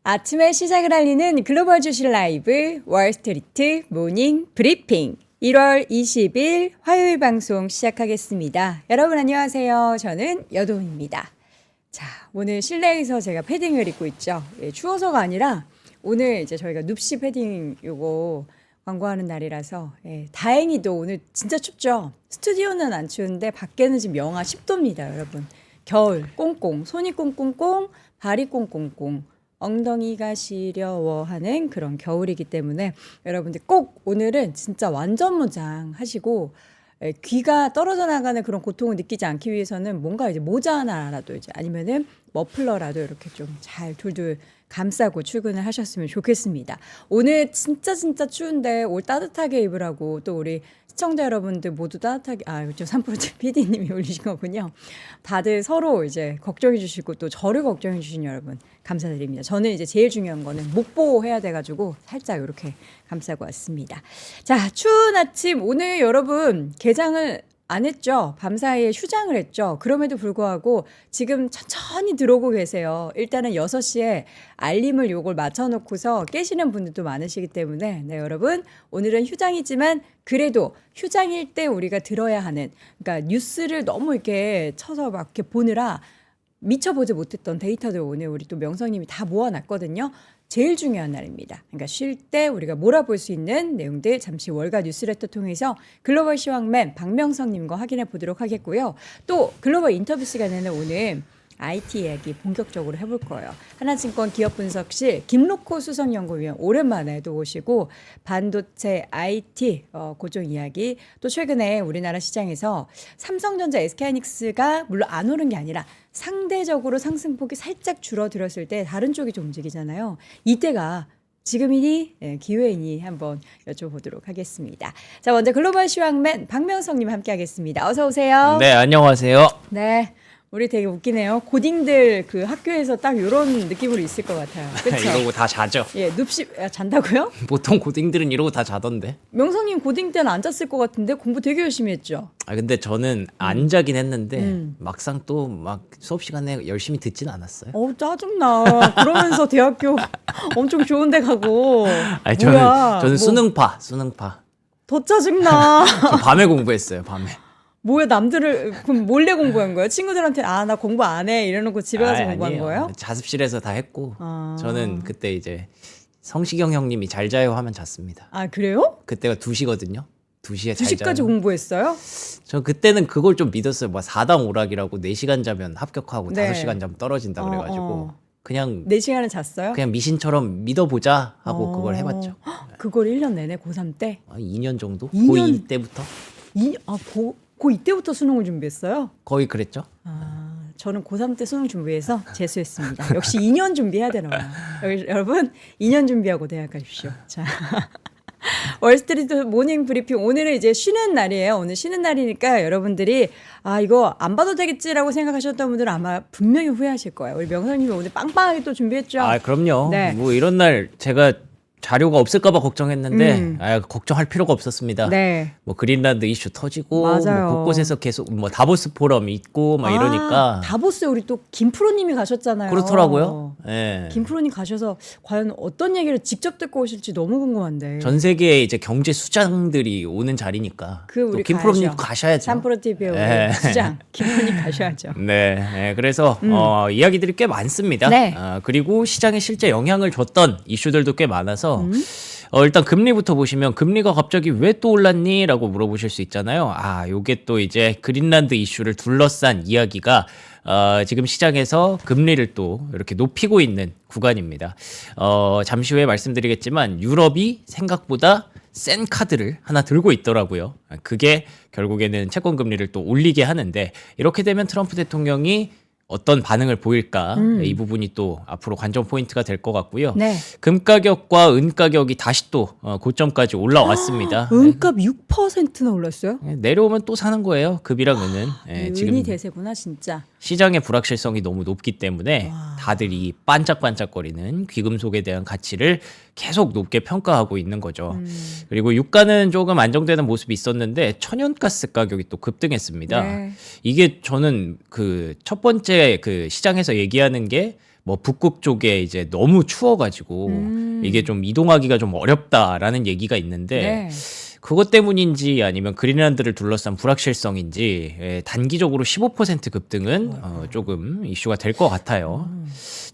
아침에 시작을 알리는 글로벌 주식 라이브 월스트리트 모닝 브리핑 1월 20일 화요일 방송 시작하겠습니다. 여러분 안녕하세요. 저는 여도훈입니다. 자, 오늘 실내에서 제가 패딩을 입고 있죠. 추워서가 아니라 오늘 이제 저희가 눕시 패딩 요거 광고하는 날이라서 다행히도 오늘 진짜 춥죠. 스튜디오는 안 추운데 밖에는 지금 영하 10도입니다, 여러분. 겨울 꽁꽁, 손이 꽁꽁꽁, 발이 꽁꽁꽁. 엉덩이가 시려워하는 그런 겨울이기 때문에 여러분들 꼭 오늘은 진짜 완전 무장하시고 귀가 떨어져 나가는 그런 고통을 느끼지 않기 위해서는 뭔가 이제 모자 하나라도 이제 아니면은 머플러라도 이렇게 좀 잘 둘둘 감싸고 출근을 하셨으면 좋겠습니다. 오늘 진짜 추운데 올 따뜻하게 입으라고 또 우리 시청자 여러분들 모두 따뜻하게 요즘 3프로젝트 PD님이 올리신 거군요. 다들 서로 이제 걱정해 주시고 또 저를 걱정해 주신 여러분 감사드립니다. 저는 이제 제일 중요한 거는 목 보호해야 돼가지고 살짝 이렇게 감싸고 왔습니다. 자, 추운 아침 오늘 여러분 개장을 안 했죠. 밤사이에 휴장을 했죠. 그럼에도 불구하고 지금 천천히 들어오고 계세요. 일단은 6시에 알림을 요걸 맞춰놓고서 깨시는 분들도 많으시기 때문에 네, 여러분 오늘은 휴장이지만 그래도 휴장일 때 우리가 들어야 하는 그러니까 뉴스를 너무 이렇게 쳐서 막 이렇게 보느라 미쳐보지 못했던 데이터들 오늘 우리 또 명성님이 다 모아놨거든요. 제일 중요한 날입니다. 그러니까 쉴 때 우리가 몰아볼 수 있는 내용들 잠시 월가 뉴스레터 통해서 글로벌 시황맨 박명성님과 확인해 보도록 하겠고요. 또 글로벌 인터뷰 시간에는 오늘 IT 이야기 본격적으로 해볼 거예요. 하나증권 기업분석실 김로코 수석연구위원 오랜만에 또 오시고 반도체 IT 고종 이야기 또 최근에 우리나라 시장에서 삼성전자 SK하이닉스가 물론 안 오른 게 아니라 상대적으로 상승폭이 살짝 줄어들었을 때 다른 쪽이 좀 움직이잖아요. 이때가 지금이니 기회이니 한번 여쭤보도록 하겠습니다. 자, 먼저 글로벌 시황맨 박명성님 함께하겠습니다. 어서 오세요. 네, 안녕하세요. 네. 우리 되게 웃기네요. 고딩들 그 학교에서 딱 이런 느낌으로 있을 것 같아요. 그렇죠? 이러고 다 자죠. 예, 눕시 잔다고요? 보통 고딩들은 이러고 다 자던데. 명성님 고딩 때는 안 잤을 것 같은데 공부 되게 열심히 했죠. 근데 저는 안 자긴 했는데 막상 또 막 수업 시간에 열심히 듣진 않았어요. 짜증나. 그러면서 대학교 엄청 좋은데 가고. 아니, 뭐야? 저는 뭐, 수능파. 더 짜증나. 저 밤에 공부했어요. 밤에. 뭐야, 남들을 그럼 몰래 공부한 거예요? 친구들한테 나 공부 안 해 이러놓고 집에 가서 공부한 아니에요. 거예요? 자습실에서 다 했고 저는 그때 이제 성시경 형님이 잘 자요 하면 잤습니다. 그래요? 그때가 2시거든요. 2시에 잘 2시까지 자요. 공부했어요? 저 그때는 그걸 좀 믿었어요. 뭐 4당 오락이라고 4시간 자면 합격하고 네. 5시간 자면 떨어진다 그래가지고 그냥 4시간을 잤어요? 그냥 미신처럼 믿어보자 하고 그걸 해봤죠. 그걸 1년 내내 고3 때? 2년 정도? 2년? 고2 때부터? 이때부터 수능을 준비했어요? 거의 그랬죠. 저는 고3 때 수능 준비해서 재수했습니다. 역시 2년 준비해야 되나 봐요. 여러분 2년 준비하고 대학 가십시오. 자, 월스트리트 모닝 브리핑 오늘은 이제 쉬는 날이에요. 오늘 쉬는 날이니까 여러분들이 이거 안 봐도 되겠지라고 생각하셨던 분들은 아마 분명히 후회하실 거예요. 우리 명선님이 오늘 빵빵하게 또 준비했죠. 그럼요. 네. 뭐 이런 날 제가 자료가 없을까봐 걱정했는데 걱정할 필요가 없었습니다. 네. 뭐 그린란드 이슈 터지고 맞아요. 뭐 곳곳에서 계속 뭐 다보스 포럼 있고 막 이러니까 다보스 우리 또 김프로님이 가셨잖아요. 그렇더라고요. 예. 김프로님 가셔서 과연 어떤 얘기를 직접 듣고 오실지 너무 궁금한데. 전 세계의 이제 경제 수장들이 오는 자리니까 또 우리 김프로님 가셔야죠. 삼프로TV의 예. 수장 김프로님 가셔야죠. 네, 그래서 이야기들이 꽤 많습니다. 네. 그리고 시장에 실제 영향을 줬던 이슈들도 꽤 많아서 일단 금리부터 보시면 금리가 갑자기 왜 또 올랐니? 라고 물어보실 수 있잖아요. 요게 또 이제 그린란드 이슈를 둘러싼 이야기가 지금 시장에서 금리를 또 이렇게 높이고 있는 구간입니다. 잠시 후에 말씀드리겠지만 유럽이 생각보다 센 카드를 하나 들고 있더라고요. 그게 결국에는 채권 금리를 또 올리게 하는데 이렇게 되면 트럼프 대통령이 어떤 반응을 보일까 이 부분이 또 앞으로 관전 포인트가 될 것 같고요. 네. 금 가격과 은 가격이 다시 또 고점까지 올라왔습니다. 은값 6%나 올랐어요? 내려오면 또 사는 거예요. 금이랑 은은. 은이 대세구나 진짜. 시장의 불확실성이 너무 높기 때문에 다들 이 반짝반짝거리는 귀금속에 대한 가치를 계속 높게 평가하고 있는 거죠. 그리고 유가는 조금 안정되는 모습이 있었는데 천연가스 가격이 또 급등했습니다. 네. 이게 저는 그 첫 번째 그 시장에서 얘기하는 게 뭐 북극 쪽에 이제 너무 추워가지고 이게 좀 이동하기가 좀 어렵다라는 얘기가 있는데 네. 그것 때문인지 아니면 그린란드를 둘러싼 불확실성인지 단기적으로 15% 급등은 조금 이슈가 될 것 같아요.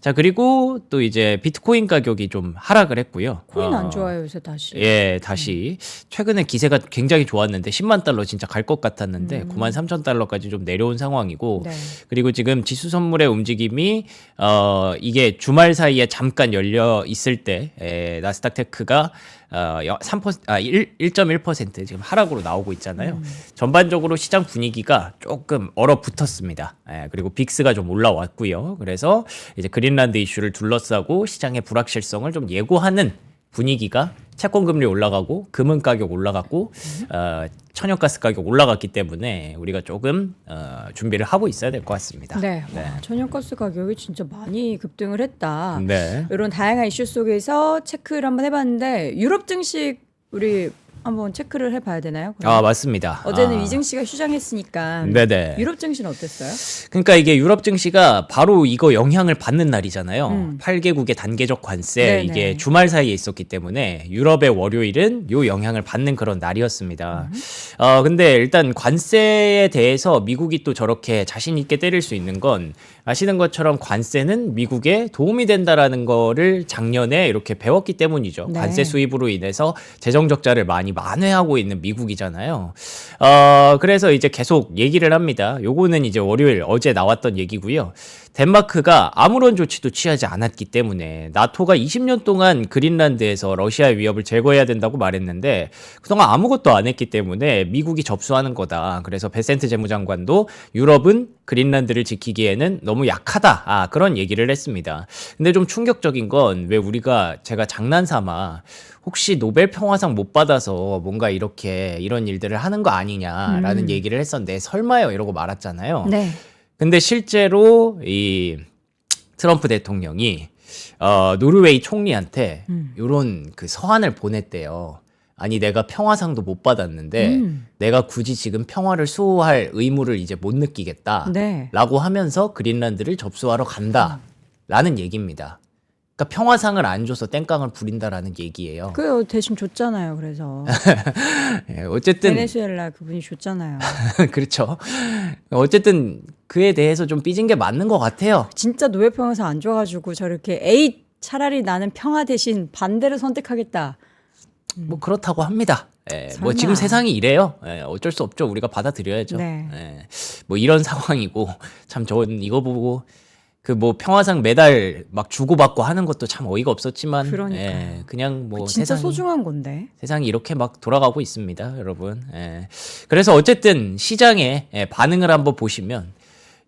자, 그리고 또 이제 비트코인 가격이 좀 하락을 했고요. 코인 안 좋아요 요새 다시. 예, 다시 최근에 기세가 굉장히 좋았는데 10만 달러 진짜 갈 것 같았는데 9만 3천 달러까지 좀 내려온 상황이고 네. 그리고 지금 지수 선물의 움직임이 이게 주말 사이에 잠깐 열려 있을 때 나스닥 테크가 1.1% 지금 하락으로 나오고 있잖아요. 전반적으로 시장 분위기가 조금 얼어붙었습니다. 그리고 빅스가 좀 올라왔고요. 그래서 이제 그린란드 이슈를 둘러싸고 시장의 불확실성을 좀 예고하는 분위기가 채권 금리 올라가고 금은 가격 올라갔고 천연가스 가격 올라갔기 때문에 우리가 조금 준비를 하고 있어야 될 것 같습니다. 네. 와, 천연가스 가격이 진짜 많이 급등을 했다. 네. 이런 다양한 이슈 속에서 체크를 한번 해봤는데 유럽 증시 우리 한번 체크를 해봐야 되나요? 그럼? 맞습니다. 어제는 이 증시가 휴장했으니까 네네. 유럽 증시는 어땠어요? 그러니까 이게 유럽 증시가 바로 이거 영향을 받는 날이잖아요. 8개국의 단계적 관세 네네. 이게 주말 사이에 있었기 때문에 유럽의 월요일은 요 영향을 받는 그런 날이었습니다. 근데 일단 관세에 대해서 미국이 또 저렇게 자신 있게 때릴 수 있는 건 아시는 것처럼 관세는 미국에 도움이 된다라는 거를 작년에 이렇게 배웠기 때문이죠. 네. 관세 수입으로 인해서 재정 적자를 많이 만회하고 있는 미국이잖아요. 그래서 이제 계속 얘기를 합니다. 요거는 이제 월요일 어제 나왔던 얘기고요. 덴마크가 아무런 조치도 취하지 않았기 때문에 나토가 20년 동안 그린란드에서 러시아의 위협을 제거해야 된다고 말했는데 그동안 아무것도 안 했기 때문에 미국이 접수하는 거다. 그래서 베센트 재무장관도 유럽은 그린란드를 지키기에는 너무 약하다. 그런 얘기를 했습니다. 근데 좀 충격적인 건 왜 제가 장난삼아 혹시 노벨 평화상 못 받아서 뭔가 이런 일들을 하는 거 아니냐라는 얘기를 했었는데 설마요 이러고 말았잖아요. 네. 근데 실제로 이 트럼프 대통령이 노르웨이 총리한테 요런 그 서한을 보냈대요. 아니 내가 평화상도 못 받았는데 내가 굳이 지금 평화를 수호할 의무를 이제 못 느끼겠다 네. 라고 하면서 그린란드를 접수하러 간다 라는 얘기입니다. 그러니까 평화상을 안 줘서 땡깡을 부린다라는 얘기예요. 그 대신 줬잖아요. 그래서 어쨌든 베네수엘라 그분이 줬잖아요. 그렇죠. 어쨌든 그에 대해서 좀 삐진 게 맞는 것 같아요. 진짜 노벨 평화상 안 줘가지고 저렇게 에이 차라리 나는 평화 대신 반대를 선택하겠다. 뭐 그렇다고 합니다. 뭐 설마. 지금 세상이 이래요. 어쩔 수 없죠. 우리가 받아들여야죠. 네. 뭐 이런 상황이고 참 저는 이거 보고 그 뭐 평화상 메달 막 주고받고 하는 것도 참 어이가 없었지만 그러니까요. 그냥 뭐 진짜 세상이 소중한 건데. 세상이 이렇게 막 돌아가고 있습니다, 여러분. 그래서 어쨌든 시장의 반응을 한번 보시면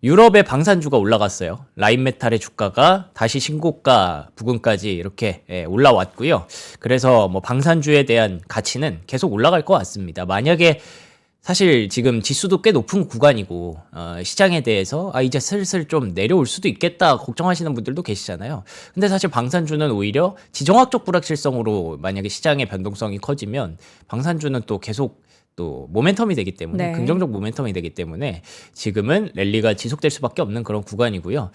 유럽의 방산주가 올라갔어요. 라인메탈의 주가가 다시 신고가 부근까지 이렇게 올라왔고요. 그래서 뭐 방산주에 대한 가치는 계속 올라갈 것 같습니다. 만약에 사실 지금 지수도 꽤 높은 구간이고 시장에 대해서 이제 슬슬 좀 내려올 수도 있겠다 걱정하시는 분들도 계시잖아요. 근데 사실 방산주는 오히려 지정학적 불확실성으로 만약에 시장의 변동성이 커지면 방산주는 또 계속 또 모멘텀이 되기 때문에 네. 긍정적 모멘텀이 되기 때문에 지금은 랠리가 지속될 수밖에 없는 그런 구간이고요.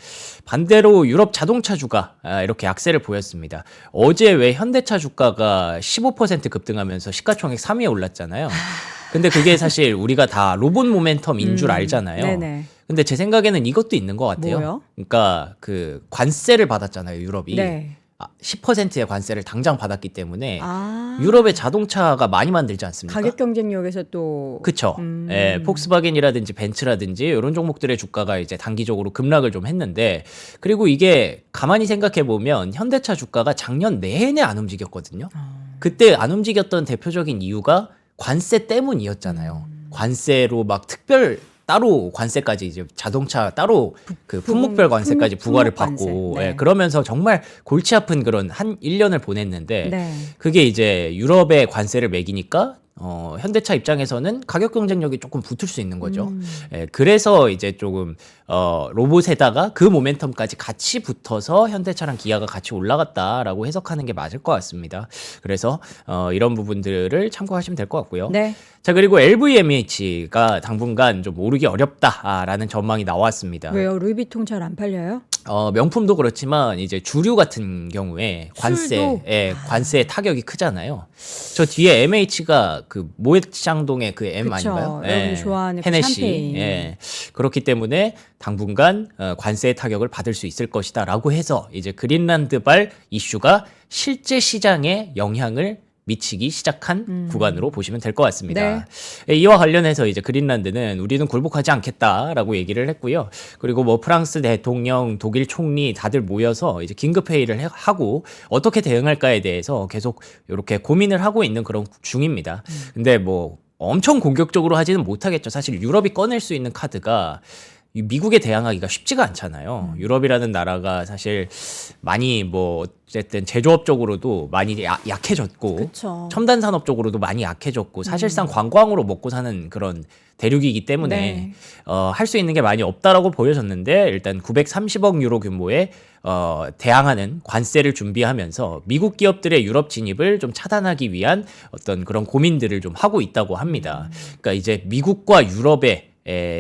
반대로 유럽 자동차주가 이렇게 약세를 보였습니다. 어제 왜 현대차 주가가 15% 급등하면서 시가총액 3위에 올랐잖아요. 근데 그게 사실 우리가 다 로봇 모멘텀인 줄 알잖아요. 네네. 근데 제 생각에는 이것도 있는 것 같아요. 뭐요? 그러니까 그 관세를 받았잖아요, 유럽이. 네. 10%의 관세를 당장 받았기 때문에 아. 유럽의 자동차가 많이 만들지 않습니까? 가격 경쟁력에서 또. 그쵸. 폭스바겐이라든지 벤츠라든지 이런 종목들의 주가가 이제 단기적으로 급락을 좀 했는데 그리고 이게 가만히 생각해 보면 현대차 주가가 작년 내내 안 움직였거든요. 그때 안 움직였던 대표적인 이유가 관세 때문이었잖아요. 관세로 막 특별 따로 관세까지 이제 자동차 따로 그 품목별 관세까지 부과를 품목 관세. 받고 네. 그러면서 정말 골치 아픈 그런 한 1년을 보냈는데 네. 그게 이제 유럽의 관세를 매기니까 현대차 입장에서는 가격 경쟁력이 조금 붙을 수 있는 거죠. 그래서 이제 조금 로봇에다가 그 모멘텀까지 같이 붙어서 현대차랑 기아가 같이 올라갔다라고 해석하는 게 맞을 것 같습니다. 그래서 이런 부분들을 참고하시면 될 것 같고요. 네. 자, 그리고 LVMH가 당분간 좀 오르기 어렵다라는 전망이 나왔습니다. 왜요? 루이비통 잘 안 팔려요? 명품도 그렇지만 이제 주류 같은 경우에 술도? 관세에 타격이 크잖아요. 저 뒤에 MH가 그 모에샹동의 그 M 그쵸. 아닌가요? 여러분이 좋아하는 그 헤네시. 샴페인. 예. 그렇기 때문에 당분간 관세의 타격을 받을 수 있을 것이다라고 해서 이제 그린란드발 이슈가 실제 시장에 영향을 미치기 시작한 구간으로 보시면 될 것 같습니다. 예, 이와 관련해서 이제 그린란드는 우리는 굴복하지 않겠다라고 얘기를 했고요. 그리고 뭐 프랑스 대통령, 독일 총리 다들 모여서 이제 긴급 회의를 하고 어떻게 대응할까에 대해서 계속 이렇게 고민을 하고 있는 그런 중입니다. 근데 뭐 엄청 공격적으로 하지는 못하겠죠. 사실 유럽이 꺼낼 수 있는 카드가 미국에 대항하기가 쉽지가 않잖아요. 유럽이라는 나라가 사실 많이 뭐 어쨌든 제조업적으로도 많이 약해졌고 그쵸. 첨단 산업 쪽으로도 많이 약해졌고 사실상 관광으로 먹고 사는 그런 대륙이기 때문에 네. 할 수 있는 게 많이 없다라고 보여졌는데 일단 930억 유로 규모의 대항하는 관세를 준비하면서 미국 기업들의 유럽 진입을 좀 차단하기 위한 어떤 그런 고민들을 좀 하고 있다고 합니다. 그러니까 이제 미국과 유럽의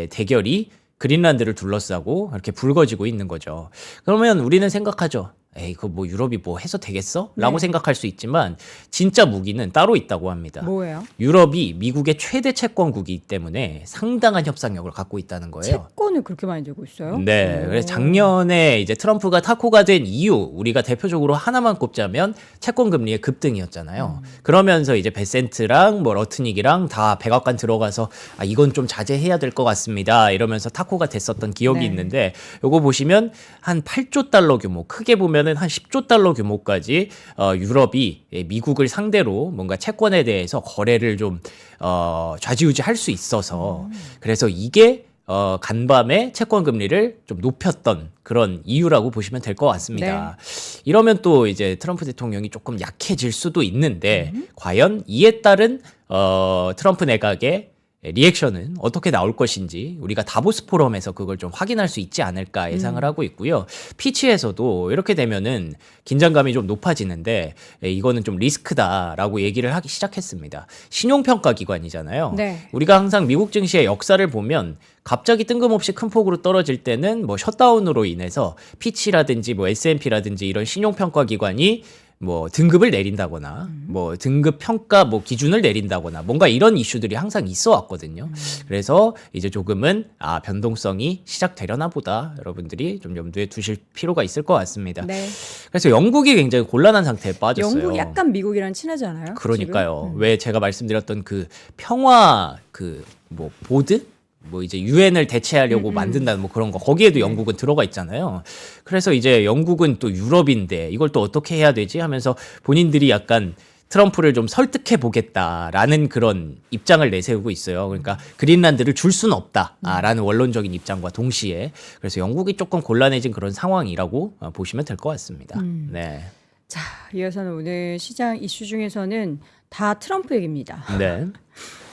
대결이 그린란드를 둘러싸고 이렇게 불거지고 있는 거죠. 그러면 우리는 생각하죠. 에이, 그거 뭐 유럽이 뭐 해서 되겠어? 라고 네. 생각할 수 있지만 진짜 무기는 따로 있다고 합니다. 뭐예요? 유럽이 미국의 최대 채권국이기 때문에 상당한 협상력을 갖고 있다는 거예요. 채권을 그렇게 많이 들고 있어요? 네. 그래서 작년에 이제 트럼프가 타코가 된 이유, 우리가 대표적으로 하나만 꼽자면 채권 금리의 급등이었잖아요. 그러면서 이제 베센트랑 뭐 러트닉이랑 다 백악관 들어가서 아, 이건 좀 자제해야 될 것 같습니다. 이러면서 타코가 됐었던 기억이 네. 있는데 요거 보시면 한 8조 달러 규모, 크게 보면은 한 10조 달러 규모까지 유럽이 미국을 상대로 뭔가 채권에 대해서 거래를 좀 좌지우지할 수 있어서 그래서 이게 간밤에 채권 금리를 좀 높였던 그런 이유라고 보시면 될 것 같습니다. 이러면 또 이제 트럼프 대통령이 조금 약해질 수도 있는데 과연 이에 따른 트럼프 내각의 리액션은 어떻게 나올 것인지 우리가 다보스 포럼에서 그걸 좀 확인할 수 있지 않을까 예상을 하고 있고요. 피치에서도 이렇게 되면은 긴장감이 좀 높아지는데 이거는 좀 리스크다라고 얘기를 하기 시작했습니다. 신용평가 기관이잖아요. 네. 우리가 항상 미국 증시의 역사를 보면 갑자기 뜬금없이 큰 폭으로 떨어질 때는 뭐 셧다운으로 인해서 피치라든지 뭐 S&P라든지 이런 신용평가 기관이 뭐 등급을 내린다거나 뭐 등급 평가 뭐 기준을 내린다거나 뭔가 이런 이슈들이 항상 있어 왔거든요. 그래서 이제 조금은 변동성이 시작되려나 보다 여러분들이 좀 염두에 두실 필요가 있을 것 같습니다. 네. 그래서 영국이 굉장히 곤란한 상태에 빠졌어요. 영국 약간 미국이랑 친하잖아요. 그러니까요. 왜 제가 말씀드렸던 그 평화 그 뭐 보드? 뭐 이제 유엔을 대체하려고 만든다는 뭐 그런 거 거기에도 영국은 들어가 있잖아요. 그래서 이제 영국은 또 유럽인데 이걸 또 어떻게 해야 되지 하면서 본인들이 약간 트럼프를 좀 설득해 보겠다라는 그런 입장을 내세우고 있어요. 그러니까 그린란드를 줄 수는 없다라는 원론적인 입장과 동시에 그래서 영국이 조금 곤란해진 그런 상황이라고 보시면 될 것 같습니다. 네. 자, 이어서는 오늘 시장 이슈 중에서는 다 트럼프 얘기입니다. 네.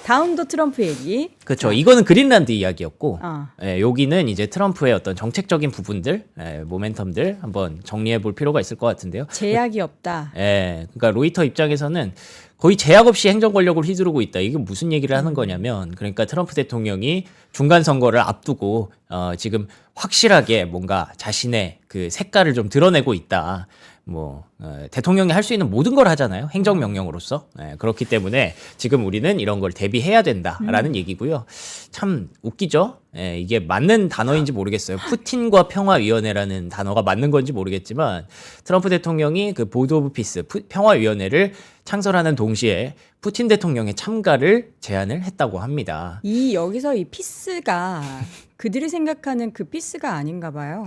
다음도 트럼프 얘기. 그렇죠. 이거는 그린란드 이야기였고, 아. 여기는 이제 트럼프의 어떤 정책적인 부분들, 모멘텀들 한번 정리해 볼 필요가 있을 것 같은데요. 제약이 없다. 그러니까 로이터 입장에서는 거의 제약 없이 행정 권력을 휘두르고 있다. 이게 무슨 얘기를 하는 거냐면, 그러니까 트럼프 대통령이 중간 선거를 앞두고 지금 확실하게 뭔가 자신의 그 색깔을 좀 드러내고 있다. 뭐 대통령이 할 수 있는 모든 걸 하잖아요. 행정명령으로서. 그렇기 때문에 지금 우리는 이런 걸 대비해야 된다라는 얘기고요. 참 웃기죠. 이게 맞는 단어인지 모르겠어요. 푸틴과 평화위원회라는 단어가 맞는 건지 모르겠지만 트럼프 대통령이 그 보드 오브 피스 평화위원회를 창설하는 동시에 푸틴 대통령의 참가를 제안을 했다고 합니다. 여기서 이 피스가 그들이 생각하는 그 피스가 아닌가 봐요.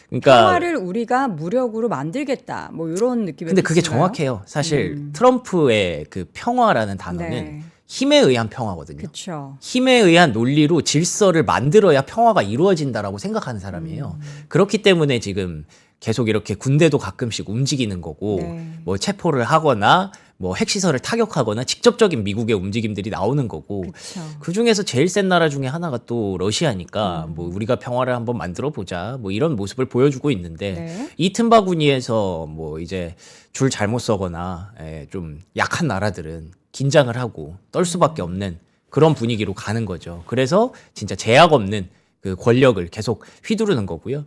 그러니까 평화를 우리가 무력으로 만들겠다. 뭐 이런 느낌의 근데 그게 피스인가요? 정확해요. 사실 트럼프의 그 평화라는 단어는 네. 힘에 의한 평화거든요. 그렇죠. 힘에 의한 논리로 질서를 만들어야 평화가 이루어진다라고 생각하는 사람이에요. 그렇기 때문에 지금 계속 이렇게 군대도 가끔씩 움직이는 거고 네. 뭐 체포를 하거나 뭐 핵시설을 타격하거나 직접적인 미국의 움직임들이 나오는 거고 그쵸. 그 중에서 제일 센 나라 중에 하나가 또 러시아니까 뭐 우리가 평화를 한번 만들어 보자 뭐 이런 모습을 보여주고 있는데 네. 이 틈바구니에서 뭐 이제 줄 잘못 서거나 좀 약한 나라들은 긴장을 하고 떨 수밖에 없는 그런 분위기로 가는 거죠. 그래서 진짜 제약 없는 그 권력을 계속 휘두르는 거고요.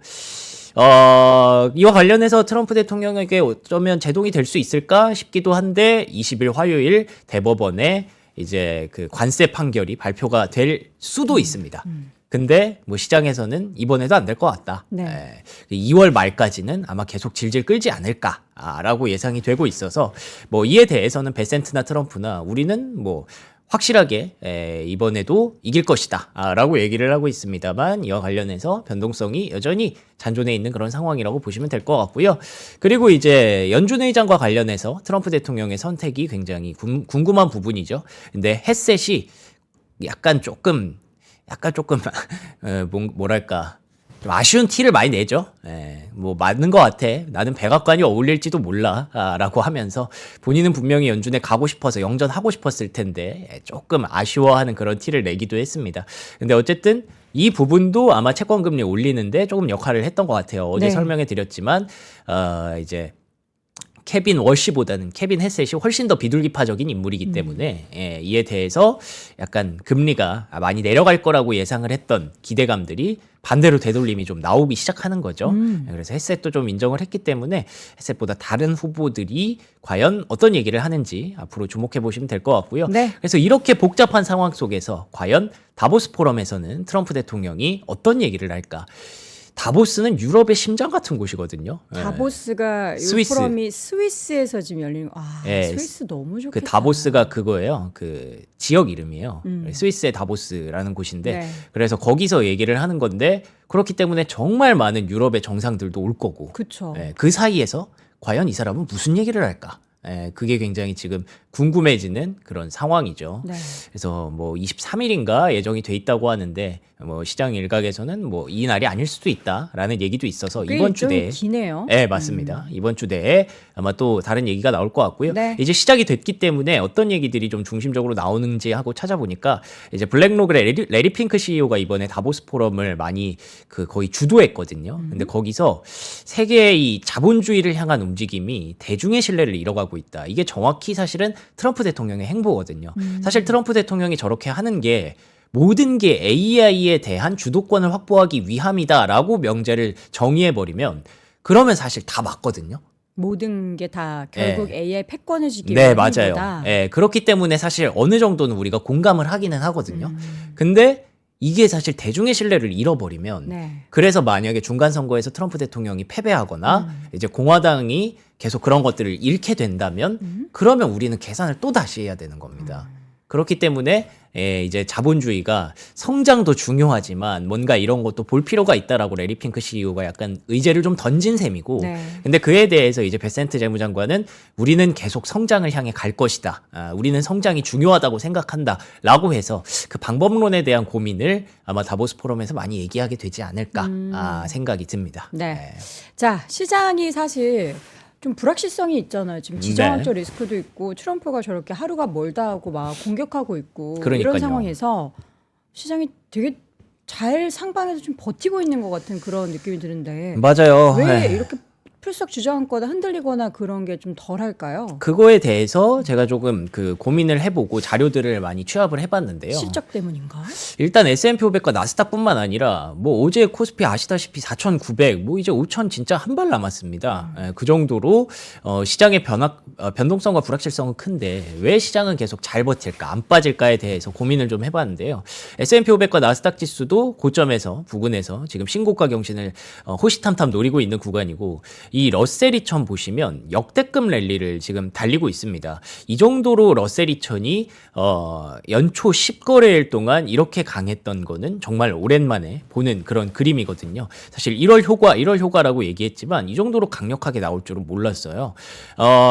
이와 관련해서 트럼프 대통령에게 어쩌면 제동이 될 수 있을까 싶기도 한데 20일 화요일 대법원에 이제 그 관세 판결이 발표가 될 수도 있습니다. 근데 뭐 시장에서는 이번에도 안 될 것 같다. 네. 2월 말까지는 아마 계속 질질 끌지 않을까라고 예상이 되고 있어서 뭐 이에 대해서는 베센트나 트럼프나 우리는 뭐 확실하게 이번에도 이길 것이다 라고 얘기를 하고 있습니다만 이와 관련해서 변동성이 여전히 잔존해 있는 그런 상황이라고 보시면 될 것 같고요. 그리고 이제 연준 의장과 관련해서 트럼프 대통령의 선택이 굉장히 궁금한 부분이죠. 근데 헤셋이 약간 조금 뭐랄까 좀 아쉬운 티를 많이 내죠. 뭐 맞는 것 같아. 나는 백악관이 어울릴지도 몰라. 라고 하면서 본인은 분명히 연준에 가고 싶어서 영전하고 싶었을 텐데 조금 아쉬워하는 그런 티를 내기도 했습니다. 근데 어쨌든 이 부분도 아마 채권금리 올리는데 조금 역할을 했던 것 같아요. 어제 네. 설명해 드렸지만 이제 케빈 월시보다는 케빈 헤셋이 훨씬 더 비둘기파적인 인물이기 때문에 이에 대해서 약간 금리가 많이 내려갈 거라고 예상을 했던 기대감들이 반대로 되돌림이 좀 나오기 시작하는 거죠. 그래서 헤셋도 좀 인정을 했기 때문에 헤셋보다 다른 후보들이 과연 어떤 얘기를 하는지 앞으로 주목해 보시면 될 것 같고요. 네. 그래서 이렇게 복잡한 상황 속에서 과연 다보스 포럼에서는 트럼프 대통령이 어떤 얘기를 할까? 다보스는 유럽의 심장 같은 곳이거든요. 다보스가 이 스위스. 포럼이 스위스에서 지금 열리는 예, 스위스 너무 좋겠다. 그 다보스가 그거예요. 그 지역 이름이에요. 스위스의 다보스라는 곳인데 네. 그래서 거기서 얘기를 하는 건데 그렇기 때문에 정말 많은 유럽의 정상들도 올 거고 그쵸. 그 사이에서 과연 이 사람은 무슨 얘기를 할까? 그게 굉장히 지금 궁금해지는 그런 상황이죠. 네. 그래서 뭐 23일인가 예정이 돼 있다고 하는데 뭐 시장 일각에서는 뭐 이 날이 아닐 수도 있다라는 얘기도 있어서 꽤 이번 주 일정이 내에 기네요. 네, 맞습니다. 이번 주 내에 아마 또 다른 얘기가 나올 것 같고요. 네. 이제 시작이 됐기 때문에 어떤 얘기들이 좀 중심적으로 나오는지 하고 찾아보니까 이제 블랙록의 레리 핑크 CEO가 이번에 다보스 포럼을 많이 그 거의 주도했거든요. 근데 거기서 세계의 이 자본주의를 향한 움직임이 대중의 신뢰를 잃어가고 있다. 이게 정확히 사실은 트럼프 대통령의 행보거든요. 사실 트럼프 대통령이 저렇게 하는 게 모든 게 AI에 대한 주도권을 확보하기 위함이다라고 명제를 정의해버리면 그러면 사실 다 맞거든요. 모든 게 다 결국 AI 패권을 지기 네, 위한 맞아요. 거다. 그렇기 때문에 사실 어느 정도는 우리가 공감을 하기는 하거든요. 근데 이게 사실 대중의 신뢰를 잃어버리면 네. 그래서 만약에 중간 선거에서 트럼프 대통령이 패배하거나 이제 공화당이 계속 그런 것들을 잃게 된다면 그러면 우리는 계산을 또 다시 해야 되는 겁니다. 그렇기 때문에 이제 자본주의가 성장도 중요하지만 뭔가 이런 것도 볼 필요가 있다라고 레리 핑크 CEO가 약간 의제를 좀 던진 셈이고 네. 근데 그에 대해서 이제 베센트 재무장관은 우리는 계속 성장을 향해 갈 것이다. 우리는 성장이 중요하다고 생각한다. 라고 해서 그 방법론에 대한 고민을 아마 다보스 포럼에서 많이 얘기하게 되지 않을까 생각이 듭니다. 네. 자, 시장이 사실 좀 불확실성이 있잖아요. 지금 지정학적 리스크도 있고 트럼프가 저렇게 하루가 멀다 하고 막 공격하고 있고 그러니까요. 이런 상황에서 시장이 되게 잘 상방에서 좀 버티고 있는 것 같은 그런 느낌이 드는데 맞아요. 왜 이렇게 풀썩 주저앉거나 흔들리거나 그런 게 좀 덜할까요? 그거에 대해서 제가 조금 그 고민을 해보고 자료들을 많이 취합을 해봤는데요. 실적 때문인가? 일단 S&P 500과 나스닥뿐만 아니라 뭐 어제 코스피 아시다시피 4,900, 뭐 이제 5,000 진짜 한 발 남았습니다. 그 정도로 시장의 변동성과 불확실성은 큰데 왜 시장은 계속 잘 버틸까, 안 빠질까에 대해서 고민을 좀 해봤는데요. S&P 500과 나스닥 지수도 고점에서 부근에서 지금 신고가 경신을 호시탐탐 노리고 있는 구간이고 이 러셀 2000 보시면 역대급 랠리를 지금 달리고 있습니다. 이 정도로 러셀 2000이 연초 10거래일 동안 이렇게 강했던 거는 정말 오랜만에 보는 그런 그림이거든요. 사실 1월 효과라고 얘기했지만 이 정도로 강력하게 나올 줄은 몰랐어요.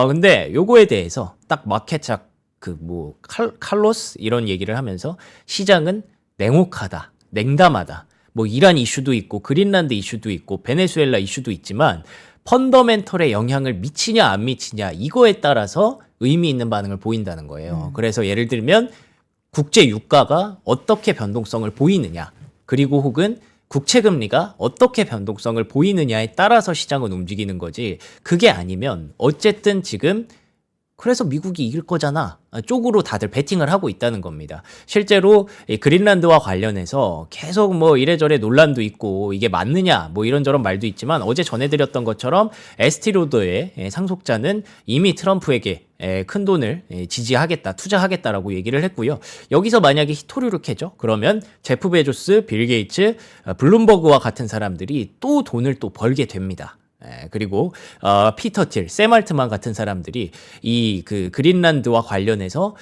근데 요거에 대해서 딱 마켓착 칼로스 이런 얘기를 하면서 시장은 냉혹하다, 냉담하다. 뭐 이란 이슈도 있고 그린란드 이슈도 있고 베네수엘라 이슈도 있지만 펀더멘털에 영향을 미치냐 안 미치냐 이거에 따라서 의미 있는 반응을 보인다는 거예요. 그래서 예를 들면 국제 유가가 어떻게 변동성을 보이느냐 그리고 혹은 국채 금리가 어떻게 변동성을 보이느냐에 따라서 시장은 움직이는 거지. 그게 아니면 어쨌든 지금 그래서 미국이 이길 거잖아 쪽으로 다들 베팅을 하고 있다는 겁니다. 실제로 이 그린란드와 관련해서 계속 뭐 이래저래 논란도 있고 이게 맞느냐 뭐 이런저런 말도 있지만 어제 전해드렸던 것처럼 에스티로더의 상속자는 이미 트럼프에게 큰 돈을 지지하겠다, 투자하겠다라고 얘기를 했고요. 여기서 만약에 히토류를 캐죠? 그러면 제프 베조스, 빌 게이츠, 블룸버그와 같은 사람들이 또 돈을 또 벌게 됩니다. 그리고 피터 틸, 샘 알트만 같은 사람들이 이 그 그린란드와 관련해서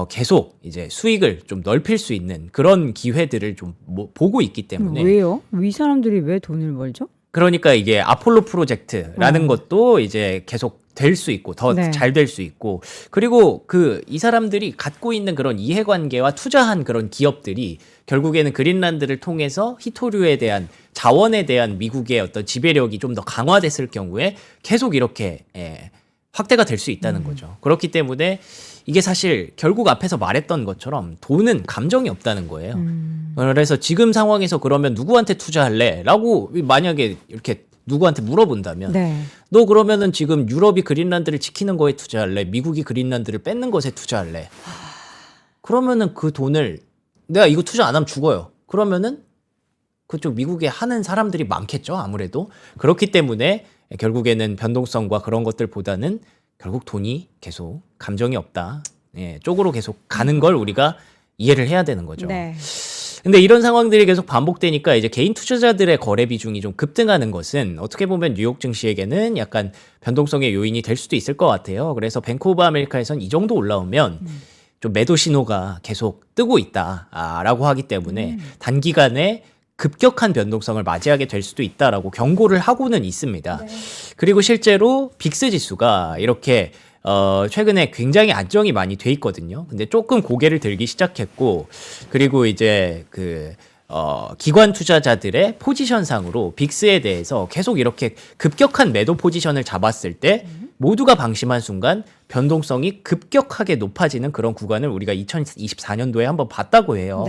계속 이제 수익을 좀 넓힐 수 있는 그런 기회들을 좀 보고 있기 때문에 왜요? 이 사람들이 왜 돈을 벌죠? 그러니까 이게 아폴로 프로젝트라는 것도 이제 계속 될 수 있고 더 잘 될 수 있고 그리고 이 사람들이 갖고 있는 그런 이해관계와 투자한 그런 기업들이 결국에는 그린란드를 통해서 히토류에 대한 자원에 대한 미국의 어떤 지배력이 좀 더 강화됐을 경우에 계속 이렇게 확대가 될 수 있다는 거죠. 그렇기 때문에 이게 사실 결국 앞에서 말했던 것처럼 돈은 감정이 없다는 거예요. 그래서 지금 상황에서 그러면 누구한테 투자할래? 라고 만약에 이렇게 누구한테 물어본다면 너 그러면은 지금 유럽이 그린란드를 지키는 거에 투자할래? 미국이 그린란드를 뺏는 것에 투자할래? 그러면은 그 돈을 내가 이거 투자 안 하면 죽어요. 그러면은 그쪽 미국에 하는 사람들이 많겠죠. 아무래도. 그렇기 때문에 결국에는 변동성과 그런 것들보다는 결국 돈이 계속 감정이 없다. 쪽으로 계속 가는 걸 우리가 이해를 해야 되는 거죠. 근데 이런 상황들이 계속 반복되니까 이제 개인 투자자들의 거래 비중이 좀 급등하는 것은 어떻게 보면 뉴욕 증시에게는 약간 변동성의 요인이 될 수도 있을 것 같아요. 그래서 뱅크 오브 아메리카에선 이 정도 올라오면 좀 매도 신호가 계속 뜨고 있다라고 하기 때문에 단기간에 급격한 변동성을 맞이하게 될 수도 있다라고 경고를 하고는 있습니다. 그리고 실제로 빅스 지수가 이렇게 최근에 굉장히 안정이 많이 돼 있거든요. 근데 조금 고개를 들기 시작했고, 그리고 이제 기관 투자자들의 포지션상으로 빅스에 대해서 계속 이렇게 급격한 매도 포지션을 잡았을 때 모두가 방심한 순간 변동성이 급격하게 높아지는 그런 구간을 우리가 2024년도에 한번 봤다고 해요.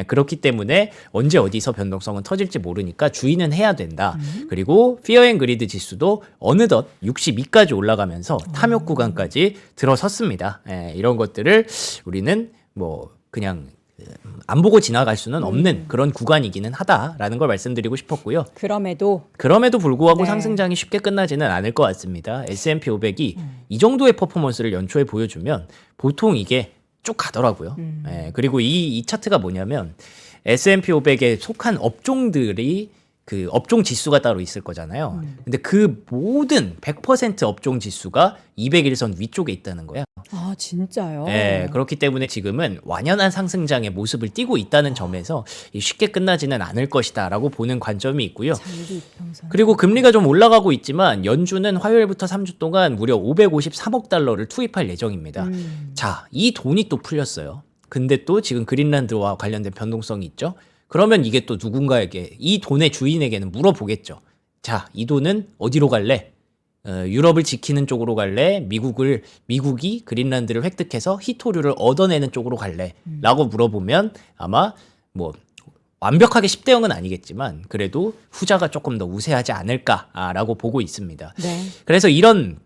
그렇기 때문에 언제 어디서 변동성은 터질지 모르니까 주의는 해야 된다. 그리고 피어 앤 그리드 지수도 어느덧 62까지 올라가면서 탐욕 구간까지 들어섰습니다. 이런 것들을 우리는 뭐 그냥 안 보고 지나갈 수는 없는 그런 구간이기는 하다라는 걸 말씀드리고 싶었고요. 그럼에도 불구하고 상승장이 쉽게 끝나지는 않을 것 같습니다. S&P 500이 이 정도의 퍼포먼스를 연초에 보여주면 보통 이게 쭉 가더라고요. 그리고 이 차트가 뭐냐면 S&P 500에 속한 업종들이 그 업종 지수가 따로 있을 거잖아요. 근데 그 모든 100% 업종 지수가 200일선 위쪽에 있다는 거야. 아, 진짜요? 그렇기 때문에 지금은 완연한 상승장의 모습을 띠고 있다는 점에서 쉽게 끝나지는 않을 것이다라고 보는 관점이 있고요. 그리고 금리가 좀 올라가고 있지만 연준은 화요일부터 3주 동안 무려 553억 달러를 투입할 예정입니다. 자, 이 돈이 또 풀렸어요. 근데 또 지금 그린란드와 관련된 변동성이 있죠. 그러면 이게 또 누군가에게 이 돈의 주인에게는 물어보겠죠. 자, 이 돈은 어디로 갈래? 유럽을 지키는 쪽으로 갈래? 미국이 그린란드를 획득해서 히토류를 얻어내는 쪽으로 갈래? 라고 물어보면 아마 뭐 완벽하게 10대 0은 아니겠지만 그래도 후자가 조금 더 우세하지 않을까라고 보고 있습니다. 그래서 이런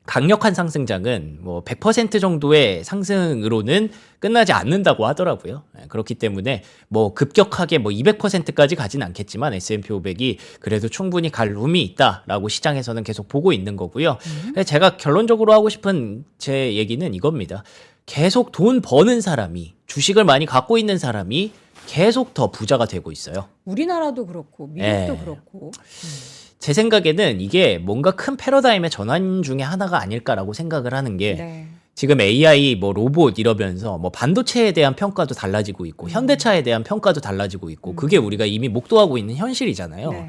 강력한 상승장은 뭐 100% 정도의 상승으로는 끝나지 않는다고 하더라고요. 그렇기 때문에 뭐 급격하게 뭐 200%까지 가진 않겠지만 S&P 500이 그래도 충분히 갈 룸이 있다라고 시장에서는 계속 보고 있는 거고요. 제가 결론적으로 하고 싶은 제 얘기는 이겁니다. 계속 돈 버는 사람이, 주식을 많이 갖고 있는 사람이 계속 더 부자가 되고 있어요. 우리나라도 그렇고 미국도 그렇고. 제 생각에는 이게 뭔가 큰 패러다임의 전환 중에 하나가 아닐까라고 생각을 하는 게 지금 AI, 뭐 로봇 이러면서 뭐 반도체에 대한 평가도 달라지고 있고 현대차에 대한 평가도 달라지고 있고 그게 우리가 이미 목도하고 있는 현실이잖아요.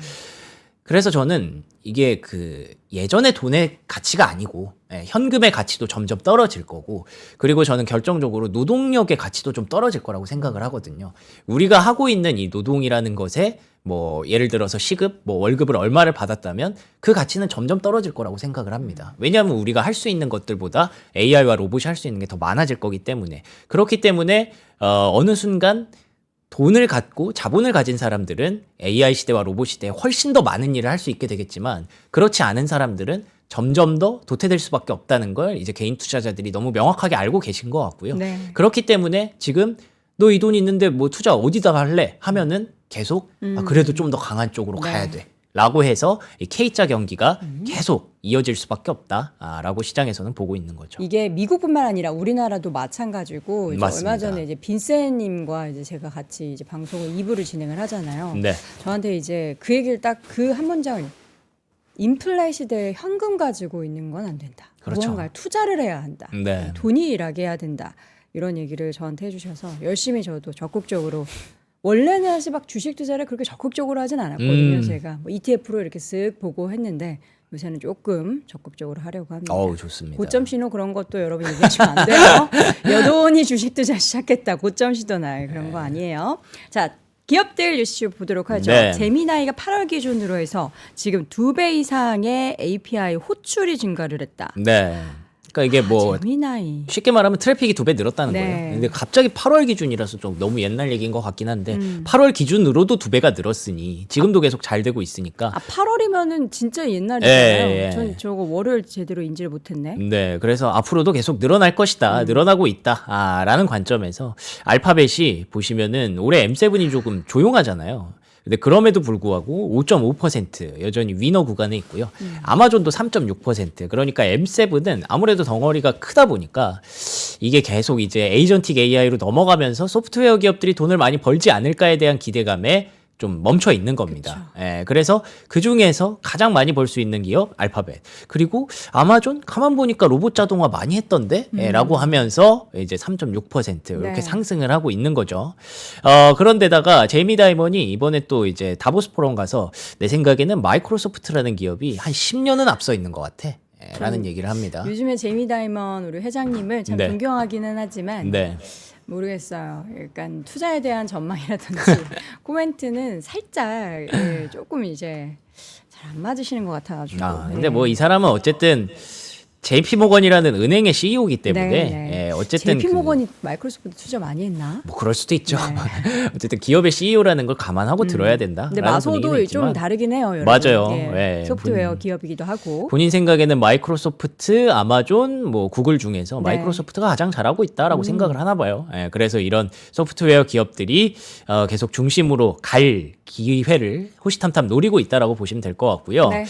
그래서 저는 이게 그 예전의 돈의 가치가 아니고 현금의 가치도 점점 떨어질 거고, 그리고 저는 결정적으로 노동력의 가치도 좀 떨어질 거라고 생각을 하거든요. 우리가 하고 있는 이 노동이라는 것에 뭐 예를 들어서 시급, 뭐 월급을 얼마를 받았다면 그 가치는 점점 떨어질 거라고 생각을 합니다. 왜냐하면 우리가 할 수 있는 것들보다 AI와 로봇이 할 수 있는 게 더 많아질 거기 때문에. 그렇기 때문에 어느 순간 돈을 갖고 자본을 가진 사람들은 AI 시대와 로봇 시대에 훨씬 더 많은 일을 할 수 있게 되겠지만, 그렇지 않은 사람들은 점점 더 도태될 수밖에 없다는 걸 이제 개인 투자자들이 너무 명확하게 알고 계신 것 같고요. 네. 그렇기 때문에 지금 너 이 돈 있는데 뭐 투자 어디다 할래? 하면은 계속 그래도 좀 더 강한 쪽으로 네. 가야 돼. 라고 해서 이 K자 경기가 계속 이어질 수밖에 없다라고 시장에서는 보고 있는 거죠. 이게 미국뿐만 아니라 우리나라도 마찬가지고, 이제 맞습니다. 얼마 전에 이제 빈센님과 이제 제가 같이 이제 방송을 2부를 진행을 하잖아요. 네. 저한테 이제 그 얘기를 딱 그 한 문장을, 인플레 시대에 현금 가지고 있는 건 안 된다. 그렇죠. 무언가 투자를 해야 한다. 네. 돈이 일하게 해야 된다. 이런 얘기를 저한테 해주셔서 열심히 저도 적극적으로, 원래는 사실 막 주식 투자를 그렇게 적극적으로 하진 않았거든요. 제가 뭐 ETF로 이렇게 쓱 보고 했는데 요새는 조금 적극적으로 하려고 합니다. 좋습니다. 고점 신호 그런 것도 여러분 얘기하시면 안 돼요. 여돈이 주식 투자 시작했다. 고점 시도나 그런 거 아니에요. 자, 기업들 뉴스 보도록 하죠. 네. 제미나이가 8월 기준으로 해서 지금 2배 이상의 API 호출이 증가를 했다. 네. 그러니까 이게 뭐 제미나이. 쉽게 말하면 트래픽이 2배 늘었다는 네. 거예요. 근데 갑자기 8월 기준이라서 좀 너무 옛날 얘기인 것 같긴 한데 8월 기준으로도 2배가 늘었으니 지금도 계속 잘 되고 있으니까. 8월이면은 진짜 옛날이잖아요. 예. 전 저거 월요일 제대로 인지를 못했네. 네, 그래서 앞으로도 계속 늘어날 것이다, 늘어나고 있다라는 관점에서 알파벳이 보시면은 올해 M7이 조금 조용하잖아요. 근데 그럼에도 불구하고 5.5% 여전히 위너 구간에 있고요. 아마존도 3.6%. 그러니까 M7은 아무래도 덩어리가 크다 보니까 이게 계속 이제 에이전틱 AI로 넘어가면서 소프트웨어 기업들이 돈을 많이 벌지 않을까에 대한 기대감에 좀 멈춰 있는 겁니다. 예, 그래서 그 중에서 가장 많이 벌 수 있는 기업 알파벳, 그리고 아마존 가만 보니까 로봇 자동화 많이 했던데 라고 하면서 이제 3.6% 이렇게 네. 상승을 하고 있는 거죠. 그런데다가 제이미 다이먼이 이번에 또 이제 다보스 포럼 가서 내 생각에는 마이크로소프트라는 기업이 한 10년은 앞서 있는 것 같아. 라는 얘기를 합니다. 요즘에 제이미 다이먼 우리 회장님을 참 네. 존경하기는 하지만 네. 모르겠어요. 약간 투자에 대한 전망이라든지 코멘트는 살짝 조금 이제 잘 안 맞으시는 것 같아가지고. 근데 뭐 이 사람은 어쨌든 JP 모건이라는 은행의 CEO이기 때문에 네. 어쨌든 JP 모건이 마이크로소프트 투자 많이 했나? 뭐 그럴 수도 있죠. 어쨌든 기업의 CEO라는 걸 감안하고 들어야 된다. 근데 마소도 좀 다르긴 해요. 여러분. 맞아요. 예, 예, 소프트웨어 기업이기도 하고. 본인 생각에는 마이크로소프트, 아마존, 뭐 구글 중에서 네. 마이크로소프트가 가장 잘하고 있다라고 생각을 하나 봐요. 예, 그래서 이런 소프트웨어 기업들이 계속 중심으로 갈 기회를 호시탐탐 노리고 있다라고 보시면 될 것 같고요. 네.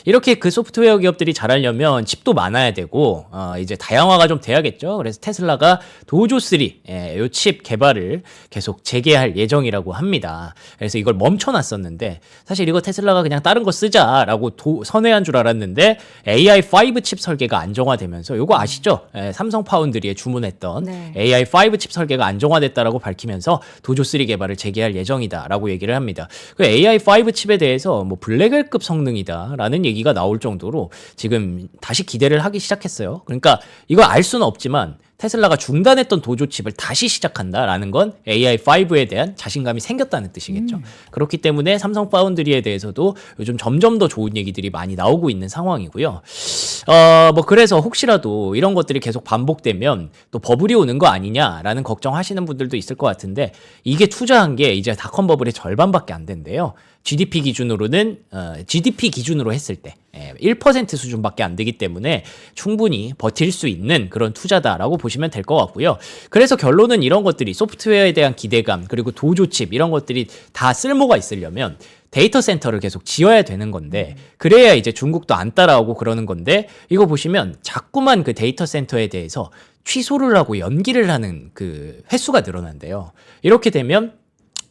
이렇게 그 소프트웨어 기업들이 잘하려면 칩도 많아야 되고 이제 다양화가 좀 돼야겠죠. 그래서 테슬라가 도조3 요 칩 개발을 계속 재개할 예정이라고 합니다. 그래서 이걸 멈춰놨었는데 사실 이거 테슬라가 그냥 다른 거 쓰자라고 선회한 줄 알았는데 AI5 칩 설계가 안정화되면서 요거 아시죠? 삼성 파운드리에 주문했던 네. AI5 칩 설계가 안정화됐다라고 밝히면서 도조3 개발을 재개할 예정이다라고 얘기를 합니다. 그 AI5 칩에 대해서 뭐 블랙웰급 성능이다라는 얘기가 나올 정도로 지금 다시 기대를 하기 시작했어요. 그러니까 이걸 알 수는 없지만 테슬라가 중단했던 도조 칩을 다시 시작한다라는 건 AI5에 대한 자신감이 생겼다는 뜻이겠죠. 그렇기 때문에 삼성 파운드리에 대해서도 요즘 점점 더 좋은 얘기들이 많이 나오고 있는 상황이고요. 뭐 그래서 혹시라도 이런 것들이 계속 반복되면 또 버블이 오는 거 아니냐라는 걱정하시는 분들도 있을 것 같은데 이게 투자한 게 이제 닷컴 버블의 절반밖에 안 된대요. GDP 기준으로는 GDP 기준으로 했을 때 1% 수준밖에 안 되기 때문에 충분히 버틸 수 있는 그런 투자다라고 보시면 될 것 같고요. 그래서 결론은 이런 것들이 소프트웨어에 대한 기대감 그리고 도조칩 이런 것들이 다 쓸모가 있으려면 데이터 센터를 계속 지어야 되는 건데 그래야 이제 중국도 안 따라오고 그러는 건데 이거 보시면 자꾸만 그 데이터 센터에 대해서 취소를 하고 연기를 하는 그 횟수가 늘어난대요. 이렇게 되면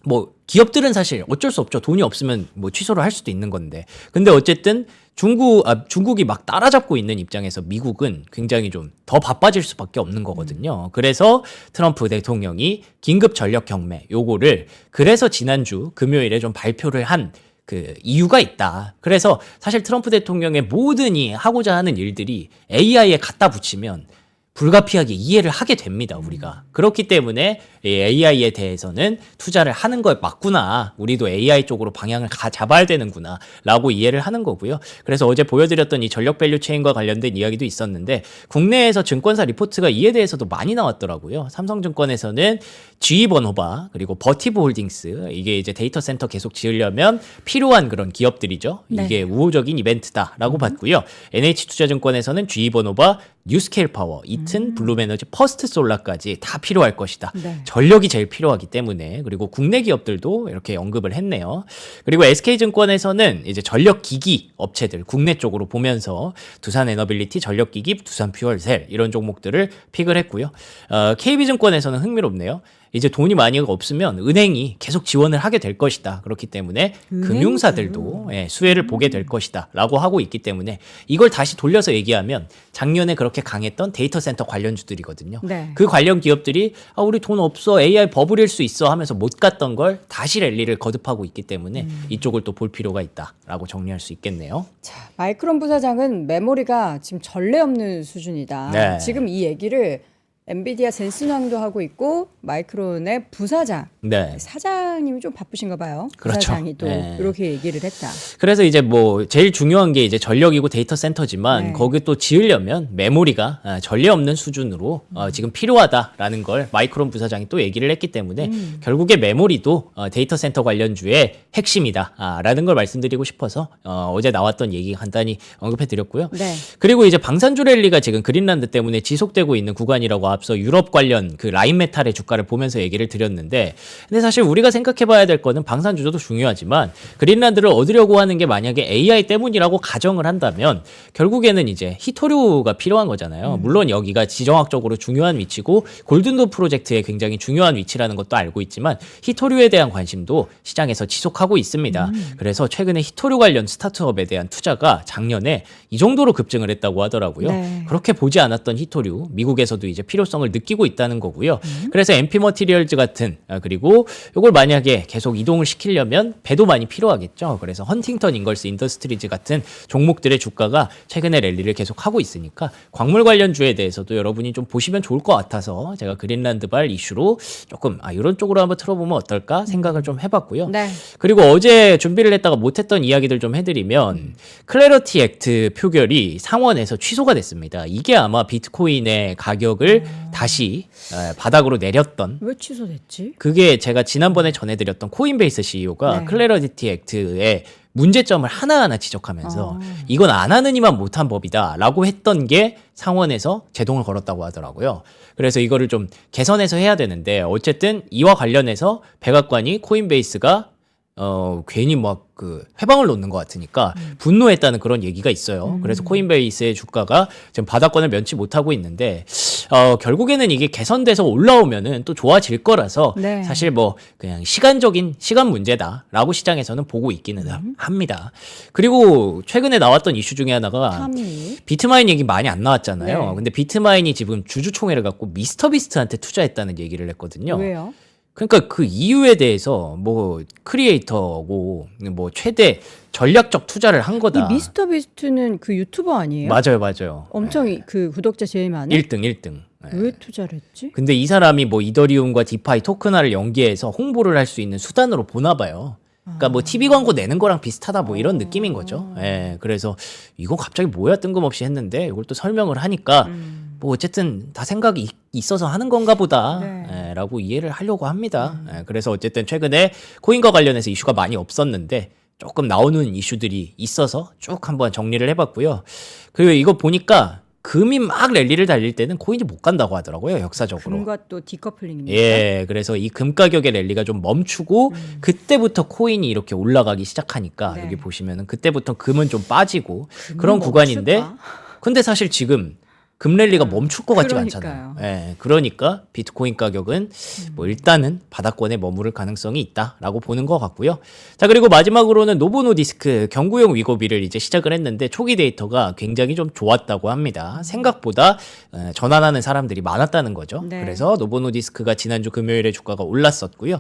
뭐 기업들은 사실 어쩔 수 없죠. 돈이 없으면 뭐 취소를 할 수도 있는 건데. 근데 어쨌든 중국이 막 따라잡고 있는 입장에서 미국은 굉장히 좀 더 바빠질 수밖에 없는 거거든요. 그래서 트럼프 대통령이 긴급 전력 경매 요거를 그래서 지난주 금요일에 좀 발표를 한 그 이유가 있다. 그래서 사실 트럼프 대통령의 모든 이 하고자 하는 일들이 AI에 갖다 붙이면 불가피하게 이해를 하게 됩니다, 우리가. 그렇기 때문에 이 AI에 대해서는 투자를 하는 거 맞구나. 우리도 AI 쪽으로 방향을 잡아야 되는구나. 라고 이해를 하는 거고요. 그래서 어제 보여드렸던 이 전력 밸류 체인과 관련된 이야기도 있었는데 국내에서 증권사 리포트가 이에 대해서도 많이 나왔더라고요. 삼성증권에서는 GE버노바 그리고 버티브 홀딩스 이게 이제 데이터 센터 계속 지으려면 필요한 그런 기업들이죠. 네. 이게 우호적인 이벤트다라고 봤고요. NH투자증권에서는 GE버노바 뉴스케일 파워, 이튼, 블룸에너지, 퍼스트솔라까지 다 필요할 것이다. 네. 전력이 제일 필요하기 때문에 그리고 국내 기업들도 이렇게 언급을 했네요. 그리고 SK증권에서는 이제 전력기기 업체들 국내 쪽으로 보면서 두산에너빌리티, 전력기기, 두산퓨얼셀 이런 종목들을 픽을 했고요. KB증권에서는 흥미롭네요. 이제 돈이 많이 없으면 은행이 계속 지원을 하게 될 것이다. 그렇기 때문에 금융사들도 수혜를 보게 될 것이다. 라고 하고 있기 때문에 이걸 다시 돌려서 얘기하면 작년에 그렇게 강했던 데이터 센터 관련주들이거든요. 네. 그 관련 기업들이 우리 돈 없어 AI 버블일 수 있어 하면서 못 갔던 걸 다시 랠리를 거듭하고 있기 때문에 이쪽을 또 볼 필요가 있다라고 정리할 수 있겠네요. 자, 마이크론 부사장은 메모리가 지금 전례 없는 수준이다. 네. 지금 이 얘기를 엔비디아 젠슨왕도 하고 있고 마이크론의 부사장, 네. 사장님이 좀 바쁘신가 봐요. 그렇죠. 부사장이 또 네. 이렇게 얘기를 했다. 그래서 이제 뭐 제일 중요한 게 이제 전력이고 데이터 센터지만 네. 거기 또 지으려면 메모리가 전례 없는 수준으로 지금 필요하다라는 걸 마이크론 부사장이 또 얘기를 했기 때문에 결국에 메모리도 데이터 센터 관련주의 핵심이다라는 걸 말씀드리고 싶어서 어제 나왔던 얘기 간단히 언급해 드렸고요. 네. 그리고 이제 방산주 랠리가 지금 그린란드 때문에 지속되고 있는 구간이라고 앞서 유럽 관련 그 라인메탈의 주가를 보면서 얘기를 드렸는데 근데 사실 우리가 생각해 봐야 될 거는 방산주도 중요하지만 그린란드를 얻으려고 하는 게 만약에 AI 때문이라고 가정을 한다면 결국에는 이제 히토류가 필요한 거잖아요. 물론 여기가 지정학적으로 중요한 위치고 골든도 프로젝트의 굉장히 중요한 위치라는 것도 알고 있지만 히토류에 대한 관심도 시장에서 지속하고 있습니다. 그래서 최근에 히토류 관련 스타트업에 대한 투자가 작년에 이 정도로 급증을 했다고 하더라고요. 네. 그렇게 보지 않았던 히토류 미국에서도 이제 필요성을 느끼고 있다는 거고요. 그래서 MP 머티리얼즈 같은 그리고 이걸 만약에 계속 이동을 시키려면 배도 많이 필요하겠죠. 그래서 헌팅턴 인걸스 인더스트리즈 같은 종목들의 주가가 최근에 랠리를 계속 하고 있으니까 광물 관련주에 대해서도 여러분이 좀 보시면 좋을 것 같아서 제가 그린란드발 이슈로 조금 이런 쪽으로 한번 틀어보면 어떨까 생각을 좀 해봤고요. 네. 그리고 어제 준비를 했다가 못했던 이야기들 좀 해드리면 클래러티 액트 표결이 상원에서 취소가 됐습니다. 이게 아마 비트코인의 가격을 다시 바닥으로 내렸던 왜 취소됐지? 그게 제가 지난번에 전해드렸던 코인베이스 CEO가 네. 클래러티 액트의 문제점을 하나하나 지적하면서 이건 안 하느니만 못한 법이다 라고 했던 게 상원에서 제동을 걸었다고 하더라고요. 그래서 이거를 좀 개선해서 해야 되는데 어쨌든 이와 관련해서 백악관이 코인베이스가 괜히 막 그 회방을 놓는 것 같으니까 분노했다는 그런 얘기가 있어요. 그래서 코인베이스의 주가가 지금 바닥권을 면치 못하고 있는데 결국에는 이게 개선돼서 올라오면은 또 좋아질 거라서 네. 사실 뭐 그냥 시간적인 시간 문제다라고 시장에서는 보고 있기는 합니다. 그리고 최근에 나왔던 이슈 중에 하나가 탐이. 비트마인 얘기 많이 안 나왔잖아요. 네. 근데 비트마인이 지금 주주총회를 갖고 미스터비스트한테 투자했다는 얘기를 했거든요. 왜요? 그러니까 그 이유에 대해서 뭐 크리에이터고 뭐 최대 전략적 투자를 한 거다. 이 미스터 비스트는 그 유튜버 아니에요? 맞아요. 엄청 그 구독자 제일 많은? 1등. 왜 투자를 했지? 근데 이 사람이 뭐 이더리움과 디파이 토큰화를 연계해서 홍보를 할 수 있는 수단으로 보나 봐요. 그러니까 뭐 TV 광고 내는 거랑 비슷하다 뭐 이런 느낌인 거죠. 예. 그래서 이거 갑자기 뭐야 뜬금없이 했는데 이걸 또 설명을 하니까 뭐 어쨌든 다 생각이 있어서 하는 건가 보다 네. 라고 이해를 하려고 합니다. 그래서 어쨌든 최근에 코인과 관련해서 이슈가 많이 없었는데 조금 나오는 이슈들이 있어서 쭉 한번 정리를 해봤고요. 그리고 이거 보니까 금이 막 랠리를 달릴 때는 코인이 못 간다고 하더라고요. 역사적으로. 금과 또 디커플링입니다. 예, 그래서 이 금 가격의 랠리가 좀 멈추고 그때부터 코인이 이렇게 올라가기 시작하니까 네. 여기 보시면은 그때부터 금은 좀 빠지고 그런 구간인데 멈출까? 근데 사실 지금 금랠리가 멈출 것 같지가 그러니까요. 않잖아요. 예, 그러니까 비트코인 가격은 뭐 일단은 바닥권에 머무를 가능성이 있다라고 보는 것 같고요. 자, 그리고 마지막으로는 노보노디스크 경구용 위고비를 이제 시작을 했는데 초기 데이터가 굉장히 좀 좋았다고 합니다. 생각보다 전환하는 사람들이 많았다는 거죠. 네. 그래서 노보노디스크가 지난주 금요일에 주가가 올랐었고요.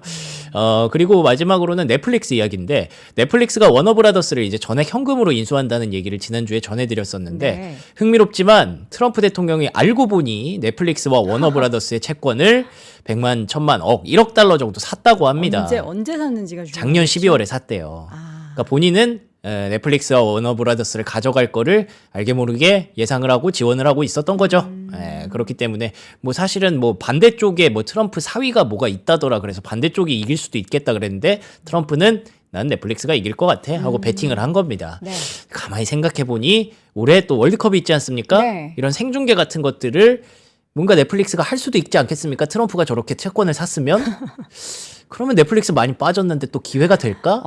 그리고 마지막으로는 넷플릭스 이야기인데 넷플릭스가 워너브라더스를 이제 전액 현금으로 인수한다는 얘기를 지난주에 전해드렸었는데 네. 흥미롭지만 트럼프 대통령이 알고 보니 넷플릭스와 워너브라더스의 채권을 100만, 1000만, 억, 1억 달러 정도 샀다고 합니다. 언제 샀는지가 중요하죠. 작년 12월에 샀대요. 그러니까 본인은 넷플릭스와 워너브라더스를 가져갈 거를 알게 모르게 예상을 하고 지원을 하고 있었던 거죠. 그렇기 때문에 뭐 사실은 뭐 반대쪽에 뭐 트럼프 사위가 뭐가 있다더라 그래서 반대쪽이 이길 수도 있겠다 그랬는데 트럼프는 난 넷플릭스가 이길 것 같아 하고 베팅을 한 겁니다. 네. 가만히 생각해 보니 올해 또 월드컵이 있지 않습니까? 네. 이런 생중계 같은 것들을 뭔가 넷플릭스가 할 수도 있지 않겠습니까? 트럼프가 저렇게 채권을 샀으면 그러면 넷플릭스 많이 빠졌는데 또 기회가 될까?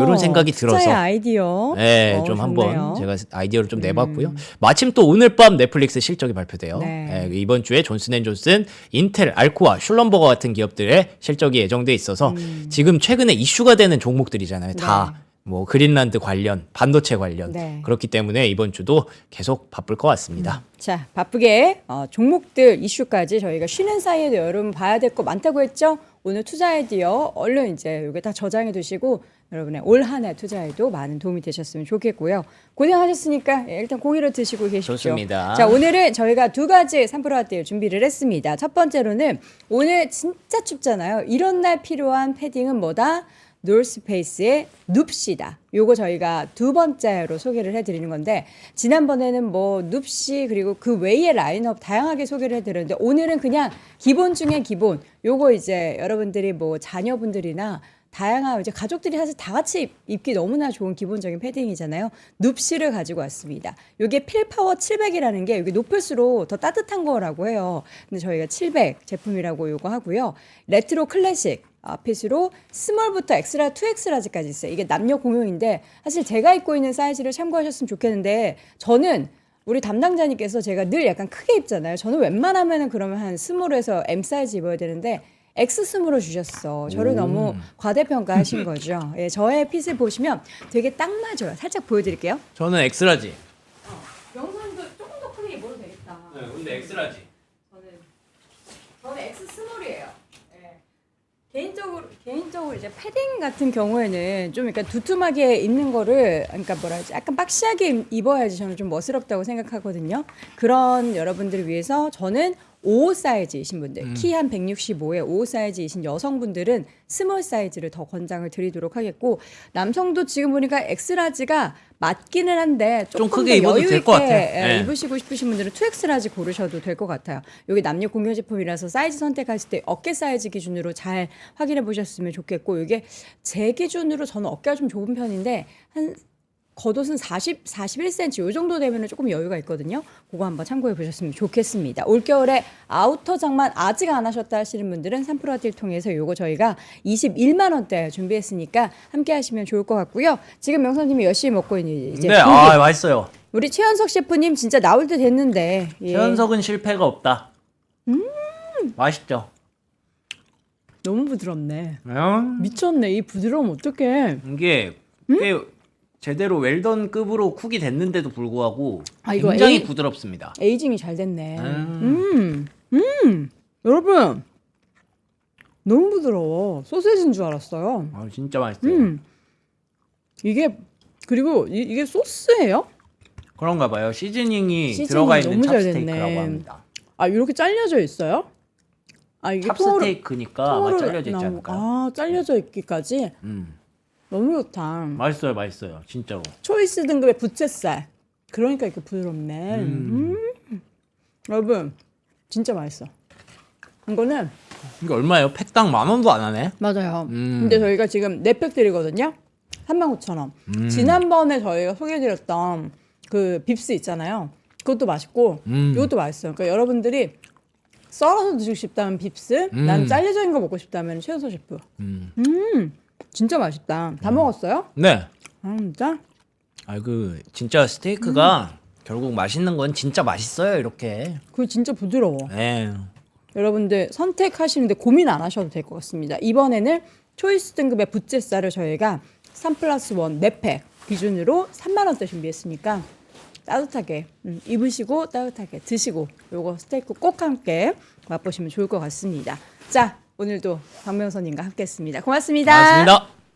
이런 생각이 들어서 투자의 아이디어. 네, 좀 좋네요. 한번 제가 아이디어를 좀 내봤고요. 마침 또 오늘 밤 넷플릭스 실적이 발표돼요. 네. 이번 주에 존슨앤존슨, 인텔, 알코아, 슐럼버거 같은 기업들의 실적이 예정돼 있어서 지금 최근에 이슈가 되는 종목들이잖아요. 다. 뭐 그린란드 관련, 반도체 관련. 네. 그렇기 때문에 이번 주도 계속 바쁠 것 같습니다. 자, 바쁘게 종목들 이슈까지 저희가 쉬는 사이에도 여러분 봐야 될 거 많다고 했죠? 오늘 투자 아이디어 얼른 이제 여기 다 저장해 두시고 여러분의 올 한 해 투자에도 많은 도움이 되셨으면 좋겠고요. 고생하셨으니까 일단 고기를 드시고 계십시오. 좋습니다. 자, 오늘은 저희가 두 가지 산프로 핫딜 준비를 했습니다. 첫 번째로는 오늘 진짜 춥잖아요. 이런 날 필요한 패딩은 뭐다? 노스페이스의 눕시다. 요거 저희가 두 번째로 소개를 해드리는 건데 지난번에는 뭐 눕시 그리고 그 외의 라인업 다양하게 소개를 해드렸는데 오늘은 그냥 기본 중에 기본. 요거 이제 여러분들이 뭐 자녀분들이나 다양한 이제 가족들이 사실 다 같이 입기 너무나 좋은 기본적인 패딩이잖아요. 눕시를 가지고 왔습니다. 요게 필파워 700이라는 게 여기 높을수록 더 따뜻한 거라고 해요. 근데 저희가 700 제품이라고 요거 하고요. 레트로 클래식 핏으로 스몰부터 엑스라 2X라지까지 있어요. 이게 남녀 공용인데 사실 제가 입고 있는 사이즈를 참고하셨으면 좋겠는데 저는 우리 담당자님께서 제가 늘 약간 크게 입잖아요. 저는 웬만하면은 그러면 한 스몰에서 M 사이즈 입어야 되는데 X 스몰로 주셨어. 저를 너무 과대평가하신 거죠. 예, 저의 핏을 보시면 되게 딱 맞아요. 살짝 보여드릴게요. 저는 엑스라지. 영상도 조금 더 크게 입어도 되겠다. 네, 근데 엑스라지. 저는 X 스몰이에요. 예. 개인적으로 이제 패딩 같은 경우에는 좀 약간 두툼하게 입는 거를 그러니까 뭐라 하지 약간 박시하게 입어야지 저는 좀 멋스럽다고 생각하거든요. 그런 여러분들을 위해서 저는 5 사이즈이신 분들, 키 한 165에 5 사이즈이신 여성분들은 스몰 사이즈를 더 권장을 드리도록 하겠고 남성도 지금 보니까 엑스라지가 맞기는 한데 좀 조금 크게 더 입어도 여유 될 있게 것 같아. 네. 입으시고 싶으신 분들은 2X라지 고르셔도 될 것 같아요. 여기 남녀 공유 제품이라서 사이즈 선택하실 때 어깨 사이즈 기준으로 잘 확인해 보셨으면 좋겠고 이게 제 기준으로 저는 어깨가 좀 좁은 편인데 한 겉옷은 41cm 요 정도 되면 조금 여유가 있거든요. 그거 한번 참고해 보셨으면 좋겠습니다. 올겨울에 아우터 장만 아직 안 하셨다 하시는 분들은 3프로딜 통해서 요거 저희가 21만 원대 준비했으니까 함께 하시면 좋을 것 같고요. 지금 명선님이 열심히 먹고 있는 이제 네, 고기. 맛있어요. 우리 최현석 셰프님 진짜 나올 때 됐는데. 예. 최현석은 실패가 없다. 맛있죠. 너무 부드럽네. 미쳤네. 이 부드러움 어떡해. 이게 꽤 제대로 웰던급으로 쿡이 됐는데도 불구하고 아, 이거 굉장히 부드럽습니다. 에이징이 잘 됐네. 여러분. 너무 부드러워. 소세지인 줄 알았어요. 아, 진짜 맛있어요. 이게 그리고 이게 소스예요? 그런가 봐요. 시즈닝이 시즈닝이 들어가 있는 너무 잘 찹스테이크라고 됐네. 합니다. 아 이렇게 잘려져 있어요? 아 이게 찹스테이크니까 아마 통으로 잘려져 있지 나온- 않을까요? 아 잘려져 있기까지. 너무 좋다. 맛있어요, 맛있어요. 진짜로. 초이스 등급의 부채살. 그러니까 이렇게 부드럽네. 여러분 진짜 맛있어. 이거는 이게 얼마예요? 팩당 10,000원도 안 하네. 맞아요. 근데 저희가 지금 4팩 드리거든요. 39,000원. 지난번에 저희가 소개해드렸던 그 빕스 있잖아요. 그것도 맛있고 이것도 맛있어요. 그러니까 여러분들이 썰어서 드시고 싶다면 빕스, 난 잘려져 있는 거 먹고 싶다면 최연소 셰프. 진짜 맛있다. 다 먹었어요? 네. 아 진짜? 진짜 스테이크가 결국 맛있는 건 진짜 맛있어요, 이렇게. 그거 진짜 부드러워. 네. 여러분들 선택하시는데 고민 안 하셔도 될 것 같습니다. 이번에는 초이스 등급의 부채살을 저희가 3+1 4팩 기준으로 3만 원대 준비했으니까 따뜻하게 입으시고 따뜻하게 드시고 요거 스테이크 꼭 함께 맛보시면 좋을 것 같습니다. 자, 오늘도 박명선님과 함께했습니다. 고맙습니다. 고맙습니다.